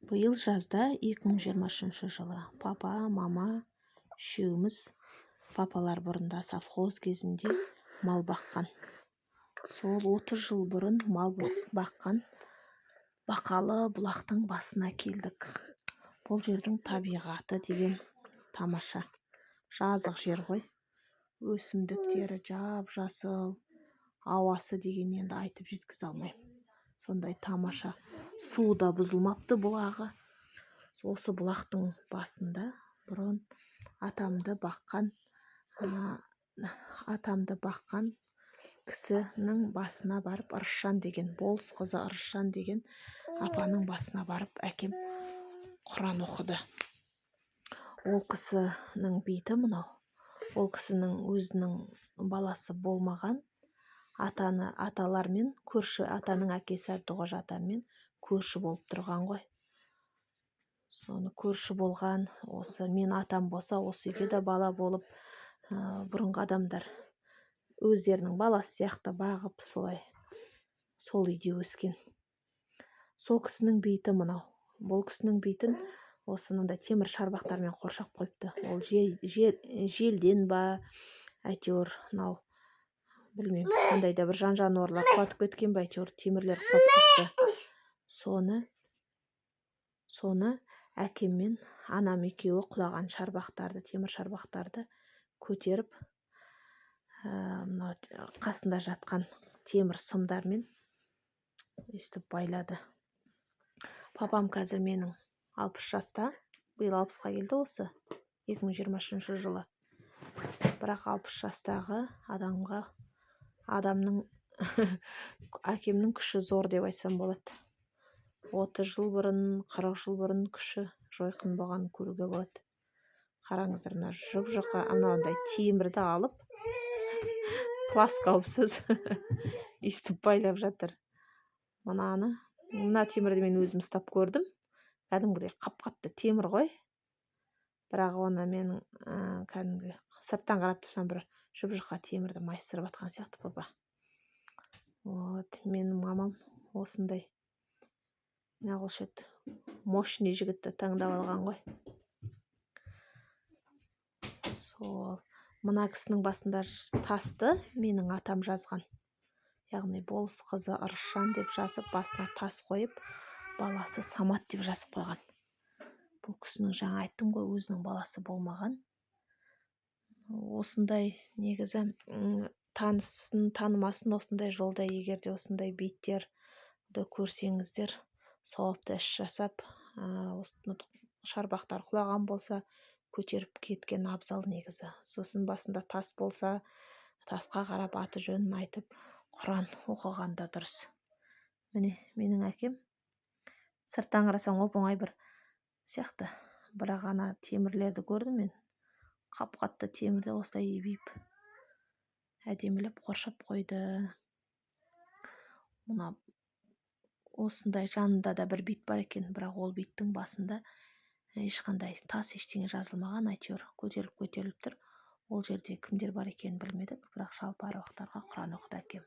Биыл жазда 2023 жылы папа, мама үшеуміз, папалар бұрында совхоз кезінде мал баққан. Сол 30 жыл бұрын мал баққан Бақалы бұлақтың басына келдік. Бұл жердің табиғаты деген тамаша. Жазық жер ғой. Өсімдіктері жап-жасыл, ауасы деген енді айтып жеткізе алмаймын. Сондай тамаша. Су да бұзылмапты бұлағы. Осы бұлақтың басында бұрын атамды баққан кісінің басына барып, Ырысжан деген, болыс қызы Ырысжан деген апаның басына барып әкем Құран оқыды. Ол кісінің бейті мынау. Ол кісінің өзінің баласы болмаған, аталармен көрші, атаның әкесі Әбдіғожа атамен көрші болып тұрған ғой. Соны көрші болған, осы мен атам болса, осы үйге де бала болып, бұрынғы адамдар өздерінің баласы сияқты бағып, солай сол үйде өскен. Сол кісінің бейті мынау. Бұл кісінің бейтін осыныңда темір шарбақтармен қоршап қойыпты. Ол желден ба, әйтеуір мынау білмеймін, қандай да бір жан-жануарлар құлатып кеткен ба, әйтеуір темірлер құлап кетті. Соны әкеммен анам екеуі құлаған шарбақтарды, темір шарбақтарды көтеріп, қасында жатқан темір сымдармен өстіп байлады. Папам қазір менің 60 жаста, биыл 60-қа келді осы 2023 жылы. Бірақ 60 жастағы адамның әкемнің күші зор деп айтсам болады. 30 жыл бұрын, 40 жыл бұрын күші жойқын болғанын көруге болады. Қараңыздар, мына жұп-жұқа анауындай темірді алып, пласкаупсыз өйстіп байлап жатыр. Мына темірді мен өзім ұстап көрдім. Кәдімгідей қап-қатты темір ғой. Бірақ оны мен кәдімгі сырттан қарап тұрсам, бір жұп-жұқа темірді майыстырып атқан сияқты папа. Менің мамам осындай мощный жігітті таңдап алған ғой. Мына кісінің басында тасты менің атам жазған. Яғни болыс қызы Ырысжан деп жазып, басына тас қойып, баласы Самат деп жазып қойған. Бұл кісінің жаңа айттым ғой, өзінің баласы болмаған. Осындай негізі танысын, танымасын, осындай жолда егерде осындай бейіттерді көрсеңіздер, сауапты іс жасап, шарбақтар құлаған болса, көтеріп кеткен абзал негізі. Сосын басында тас болса, тасқа қарап аты жөнін айтып, Құран оқығанда дұрыс. Міне, менің әкем сырттан қарасаң оп-оңай бір сияқты. Бірақ ана темірлерді көрдім мен. Қап-қатты темірді осылай ебейіп, әдемілеп қоршап қойды. Мына осындай жанында да бір бейіт бар екен, бірақ ол бейіттің басында ешқандай тас ештеңе жазылмаған, әйтеуір көтеріліп тұр. Ол жерде кімдер бар екенін білмедік, бірақ жалпы аруақтарға Құран оқыды әкем.